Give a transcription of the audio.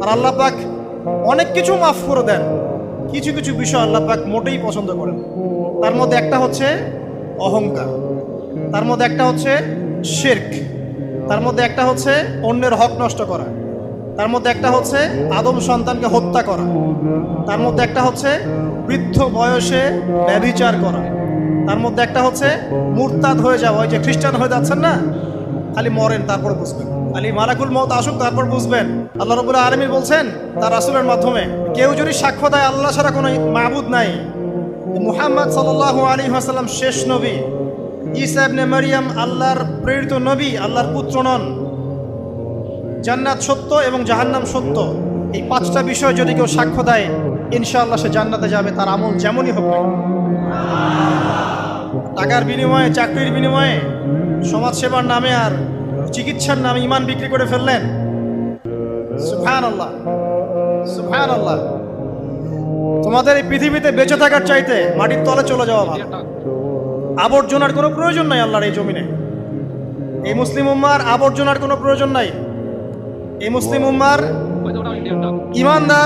আর আল্লাহ পাক অনেক কিছু মাফ করে দেন, কিছু কিছু বিষয় আল্লাহ পাক মোটেই পছন্দ করেন। তার মধ্যে একটা হচ্ছে অহংকার, তার মধ্যে একটা হচ্ছে শিরক, তার মধ্যে একটা হচ্ছে অন্যের হক নষ্ট করা, তার মধ্যে একটা হচ্ছে আদম সন্তানকে হত্যা করা, তার মধ্যে একটা হচ্ছে বৃদ্ধ বয়সে ব্যভিচার করা, তার মধ্যে একটা হচ্ছে মুরতাদ হয়ে যাওয়া। ওই যে খ্রিস্টান হয়ে যাচ্ছেন না, খালি মরেন তারপর বুঝবেন, খালি মালাকুল মউত আসুক তারপর বুঝবেন। আল্লাহ রাব্বুল আলামিন বলছেন তার রাসূলের মাধ্যমে, কেউ যদি সাক্ষ্য দেয় আল্লাহ ছাড়া কোনো মাবুদ নাই, মুহাম্মদ সাল্লাল্লাহু আলাইহি ওয়াসাল্লাম শেষ নবী, ঈসা ইবনে মারইয়াম আল্লাহর প্রেরিত নবী, আল্লাহর পুত্র নন, জান্নাত সত্য এবং জাহান্নাম সত্য, এই পাঁচটা বিষয় যদি কেউ সাক্ষ্য দেয় ইনশাআল্লাহ সে জান্নাতে যাবে, তার আমল যেমনই হোক না। টাকার বিনিময়ে, চাকরির বিনিময়ে, সমাজসেবার নামে আর চিকিৎসার নামে ঈমান বিক্রি করে ফেললেন, সুবহানাল্লাহ সুবহানাল্লাহ। তোমাদের এই পৃথিবীতে বেঁচে থাকার চাইতে মাটির তলে চলে যাওয়া ভালো। আবর্জনার কোনো প্রয়োজন নাই আল্লাহর এই জমিনে। এই মুসলিম উম্মার আবর্জনার কোনো প্রয়োজন নাই। এই মুসলিম উম্মার ইমানদার